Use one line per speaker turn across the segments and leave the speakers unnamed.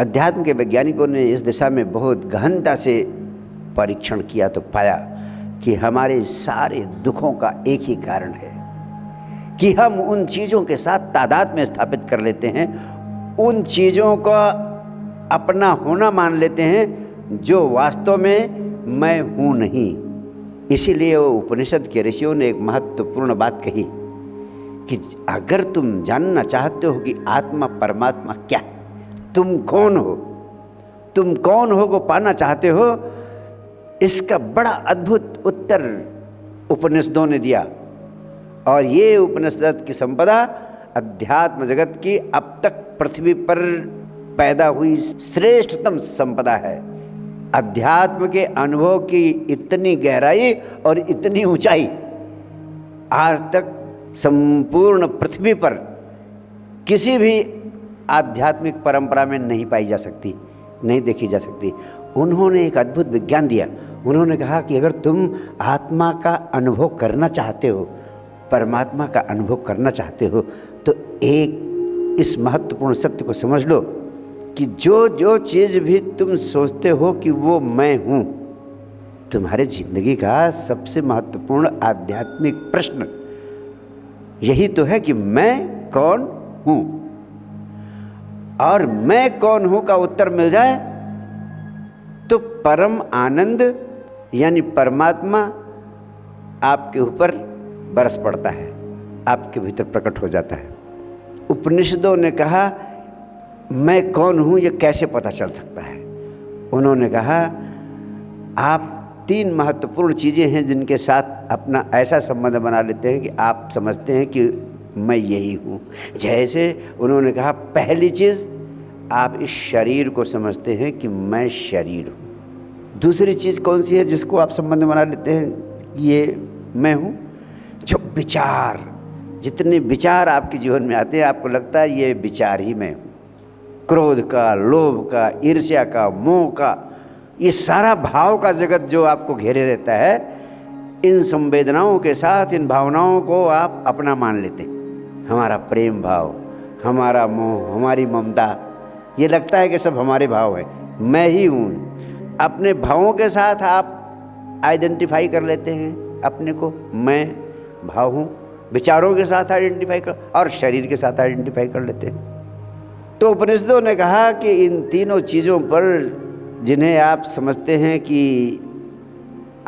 अध्यात्म के वैज्ञानिकों ने इस दिशा में बहुत गहनता से परीक्षण किया तो पाया कि हमारे सारे दुखों का एक ही कारण है कि हम उन चीज़ों के साथ तादाद में स्थापित कर लेते हैं, उन चीज़ों का अपना होना मान लेते हैं जो वास्तव में मैं हूँ नहीं। इसीलिए वो उपनिषद के ऋषियों ने एक महत्वपूर्ण बात कही कि अगर तुम जानना चाहते हो कि आत्मा परमात्मा क्या है, तुम कौन हो को पाना चाहते हो, इसका बड़ा अद्भुत उत्तर उपनिषदों ने दिया। और ये उपनिषद की संपदा अध्यात्म जगत की अब तक पृथ्वी पर पैदा हुई श्रेष्ठतम संपदा है। अध्यात्म के अनुभव की इतनी गहराई और इतनी ऊंचाई आज तक संपूर्ण पृथ्वी पर किसी भी आध्यात्मिक परंपरा में नहीं पाई जा सकती, नहीं देखी जा सकती। उन्होंने एक अद्भुत विज्ञान दिया। उन्होंने कहा कि अगर तुम आत्मा का अनुभव करना चाहते हो, परमात्मा का अनुभव करना चाहते हो, तो एक इस महत्वपूर्ण सत्य को समझ लो कि जो चीज़ भी तुम सोचते हो कि वो मैं हूँ, तुम्हारे जिंदगी का सबसे महत्वपूर्ण आध्यात्मिक प्रश्न यही तो है कि मैं कौन हूँ। और मैं कौन हूँ का उत्तर मिल जाए तो परम आनंद यानी परमात्मा आपके ऊपर बरस पड़ता है, आपके भीतर प्रकट हो जाता है। उपनिषदों ने कहा मैं कौन हूँ ये कैसे पता चल सकता है। उन्होंने कहा आप 3 महत्वपूर्ण चीज़ें हैं जिनके साथ अपना ऐसा संबंध बना लेते हैं कि आप समझते हैं कि मैं यही हूँ। जैसे उन्होंने कहा पहली चीज़, आप इस शरीर को समझते हैं कि मैं शरीर हूँ। दूसरी चीज़ कौन सी है जिसको आप संबंध बना लेते हैं ये मैं हूँ? जो विचार, जितने विचार आपके जीवन में आते हैं आपको लगता है ये विचार ही मैं हूँ। क्रोध का, लोभ का, ईर्ष्या का, मोह का, ये सारा भाव का जगत जो आपको घेरे रहता है, इन संवेदनाओं के साथ इन भावनाओं को आप अपना मान लेते हैं। हमारा प्रेम भाव, हमारा मोह, हमारी ममता, ये लगता है कि सब हमारे भाव हैं, मैं ही हूँ। अपने भावों के साथ आप आइडेंटिफाई कर लेते हैं अपने को, मैं भाव हूँ। विचारों के साथ आइडेंटिफाई कर और शरीर के साथ आइडेंटिफाई कर लेते हैं। तो उपनिषदों ने कहा कि इन तीनों चीज़ों पर जिन्हें आप समझते हैं कि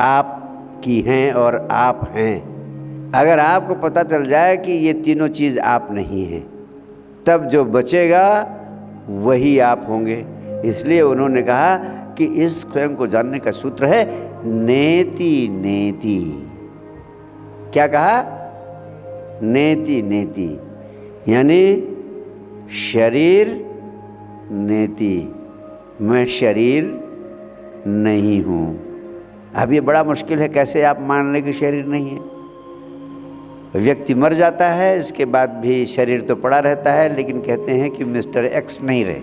आप की हैं और आप हैं, अगर आपको पता चल जाए कि ये तीनों चीज़ आप नहीं हैं, तब जो बचेगा वही आप होंगे। इसलिए उन्होंने कहा कि इस स्वयं को जानने का सूत्र है नेति नेति। क्या कहा? नेति नेति, यानी शरीर नेति, मैं शरीर नहीं हूँ। अब ये बड़ा मुश्किल है, कैसे आप मान लें कि शरीर नहीं है। व्यक्ति मर जाता है, इसके बाद भी शरीर तो पड़ा रहता है, लेकिन कहते हैं कि मिस्टर एक्स नहीं रहे।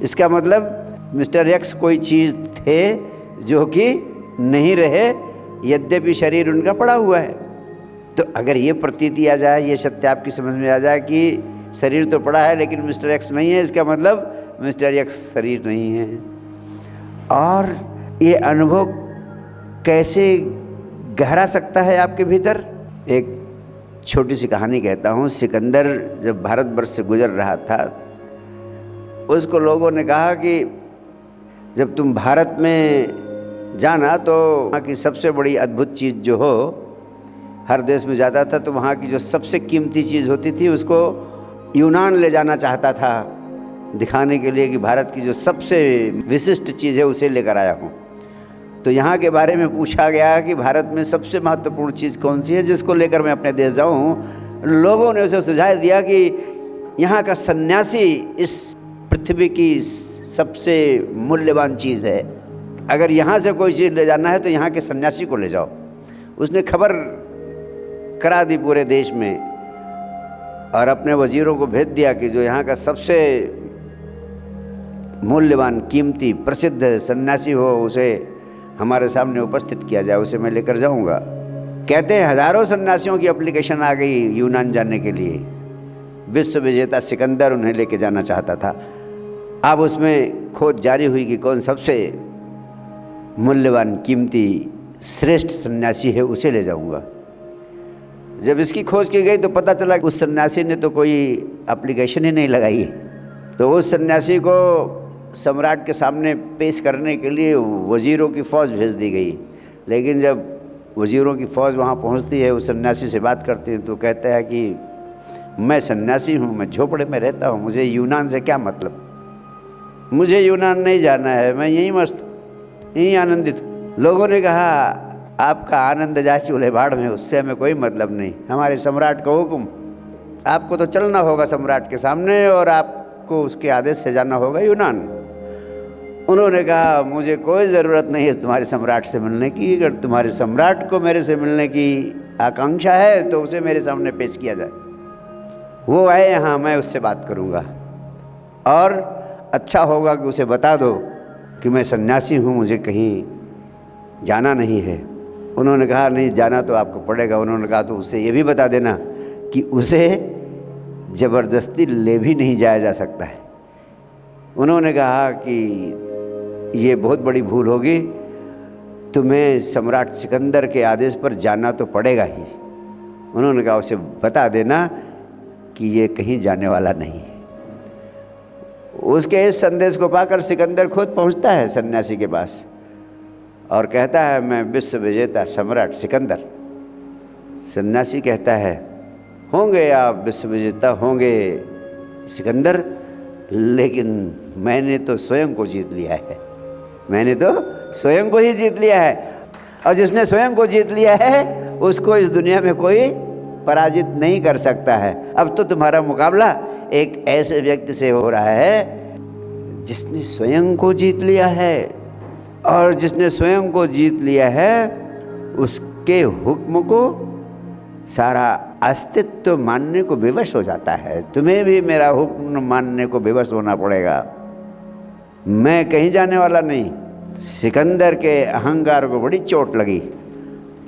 इसका मतलब मिस्टर एक्स कोई चीज़ थे जो कि नहीं रहे, यद्यपि शरीर उनका पड़ा हुआ है। तो अगर ये प्रतीति आ जाए, ये सत्य आपकी समझ में आ जाए कि शरीर तो पड़ा है लेकिन मिस्टर एक्स नहीं है, इसका मतलब मिस्टर एक्स शरीर नहीं है। और ये अनुभव कैसे गहरा सकता है आपके भीतर? एक छोटी सी कहानी कहता हूँ। सिकंदर जब भारतवर्ष से गुजर रहा था, उसको लोगों ने कहा कि जब तुम भारत में जाना तो वहाँ की सबसे बड़ी अद्भुत चीज़ जो हो, हर देश में जाता था तो वहाँ की जो सबसे कीमती चीज़ होती थी उसको यूनान ले जाना चाहता था, दिखाने के लिए कि भारत की जो सबसे विशिष्ट चीज़ है उसे लेकर आया हूँ। तो यहाँ के बारे में पूछा गया कि भारत में सबसे महत्वपूर्ण चीज़ कौन सी है जिसको लेकर मैं अपने देश जाऊँ। लोगों ने उसे सुझाव दिया कि यहाँ का सन्यासी इस पृथ्वी की सबसे मूल्यवान चीज़ है, अगर यहाँ से कोई चीज़ ले जाना है तो यहाँ के सन्यासी को ले जाओ। उसने खबर करा दी पूरे देश में और अपने वजीरों को भेज दिया कि जो यहाँ का सबसे मूल्यवान, कीमती, प्रसिद्ध सन्यासी हो उसे हमारे सामने उपस्थित किया जाए, उसे मैं लेकर जाऊँगा। कहते हैं हजारों सन्यासियों की एप्लीकेशन आ गई यूनान जाने के लिए। विश्व विजेता सिकंदर उन्हें लेके जाना चाहता था। अब उसमें खोज जारी हुई कि कौन सबसे मूल्यवान, कीमती, श्रेष्ठ सन्यासी है, उसे ले जाऊंगा। जब इसकी खोज की गई तो पता चला कि उस सन्यासी ने तो कोई एप्लीकेशन ही नहीं लगाई। तो उस सन्यासी को सम्राट के सामने पेश करने के लिए वज़ीरों की फ़ौज भेज दी गई। लेकिन जब वज़ीरों की फ़ौज वहाँ पहुँचती है, उस सन्यासी से बात करती है, तो कहता है कि मैं सन्यासी हूँ, मैं झोपड़े में रहता हूँ, मुझे यूनान से क्या मतलब, मुझे यूनान नहीं जाना है, मैं यहीं मस्त, यहीं आनंदित। लोगों ने कहा आपका आनंद जाए चूल्हे भाड़ में, उससे हमें कोई मतलब नहीं, हमारे सम्राट का हुक्म, आपको तो चलना होगा सम्राट के सामने और आपको उसके आदेश से जाना होगा यूनान। उन्होंने कहा मुझे कोई ज़रूरत नहीं है तुम्हारे सम्राट से मिलने की, अगर तुम्हारे सम्राट को मेरे से मिलने की आकांक्षा है तो उसे मेरे सामने पेश किया जाए, वो आए यहाँ, मैं उससे बात करूँगा, और अच्छा होगा कि उसे बता दो कि मैं सन्यासी हूँ, मुझे कहीं जाना नहीं है। उन्होंने कहा नहीं, जाना तो आपको पड़ेगा। उन्होंने कहा तो उसे ये भी बता देना कि उसे ज़बरदस्ती ले भी नहीं जाया जा सकता है। उन्होंने कहा कि ये बहुत बड़ी भूल होगी, तुम्हें सम्राट सिकंदर के आदेश पर जाना तो पड़ेगा ही। उन्होंने कहा उसे बता देना कि ये कहीं जाने वाला नहीं है। उसके इस संदेश को पाकर सिकंदर खुद पहुंचता है सन्यासी के पास और कहता है मैं विश्व विजेता सम्राट सिकंदर। सन्यासी कहता है होंगे आप विश्व विजेता, होंगे सिकंदर, लेकिन मैंने तो स्वयं को जीत लिया है, मैंने तो स्वयं को ही जीत लिया है, और जिसने स्वयं को जीत लिया है उसको इस दुनिया में कोई पराजित नहीं कर सकता है। अब तो तुम्हारा मुकाबला एक ऐसे व्यक्ति से हो रहा है जिसने स्वयं को जीत लिया है, और जिसने स्वयं को जीत लिया है उसके हुक्म को सारा अस्तित्व मानने को विवश हो जाता है। तुम्हें भी मेरा हुक्म मानने को विवश होना पड़ेगा, मैं कहीं जाने वाला नहीं। सिकंदर के अहंकार को बड़ी चोट लगी।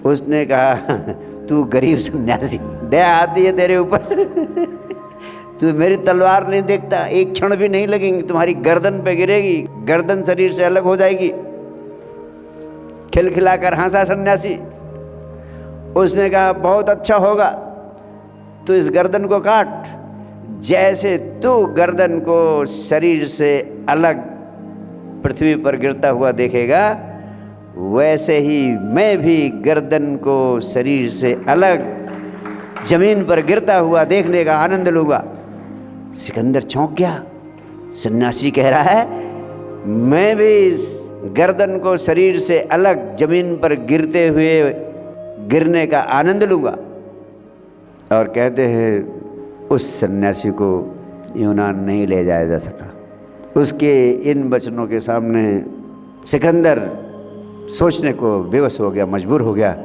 उसने कहा तू गरीब सन्यासी, दया आती है तेरे ऊपर तू मेरी तलवार नहीं देखता, एक क्षण भी नहीं लगेंगी, तुम्हारी गर्दन पे गिरेगी, गर्दन शरीर से अलग हो जाएगी। खिलखिलाकर हंसा सन्यासी। उसने कहा बहुत अच्छा होगा, तू इस गर्दन को काट, जैसे तू गर्दन को शरीर से अलग पृथ्वी पर गिरता हुआ देखेगा, वैसे ही मैं भी गर्दन को शरीर से अलग जमीन पर गिरता हुआ देखने का आनंद लूँगा। सिकंदर चौंक गया। सन्यासी कह रहा है मैं भी इस गर्दन को शरीर से अलग जमीन पर गिरते हुए गिरने का आनंद लूँगा। और कहते हैं उस सन्यासी को यूनान नहीं ले जाया जा सका। उसके इन वचनों के सामने सिकंदर सोचने को विवश हो गया, मजबूर हो गया।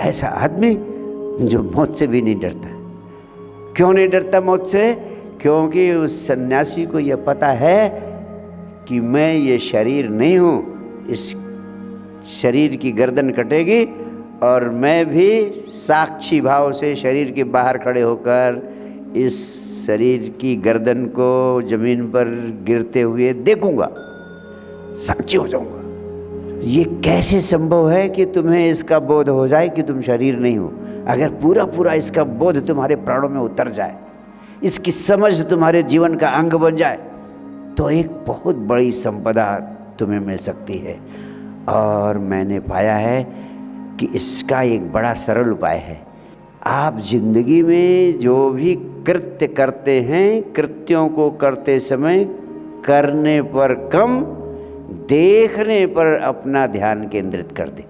ऐसा आदमी जो मौत से भी नहीं डरता। क्यों नहीं डरता मौत से? क्योंकि उस सन्यासी को यह पता है कि मैं ये शरीर नहीं हूँ, इस शरीर की गर्दन कटेगी और मैं भी साक्षी भाव से शरीर के बाहर खड़े होकर इस शरीर की गर्दन को जमीन पर गिरते हुए देखूंगा, साक्षी हो जाऊंगा। ये कैसे संभव है कि तुम्हें इसका बोध हो जाए कि तुम शरीर नहीं हो? अगर पूरा पूरा इसका बोध तुम्हारे प्राणों में उतर जाए, इसकी समझ तुम्हारे जीवन का अंग बन जाए, तो एक बहुत बड़ी संपदा तुम्हें मिल सकती है। और मैंने पाया है कि इसका एक बड़ा सरल उपाय है। आप जिंदगी में जो भी कृत्य करते हैं, कृत्यों को करते समय करने पर कम, देखने पर अपना ध्यान केंद्रित कर दें।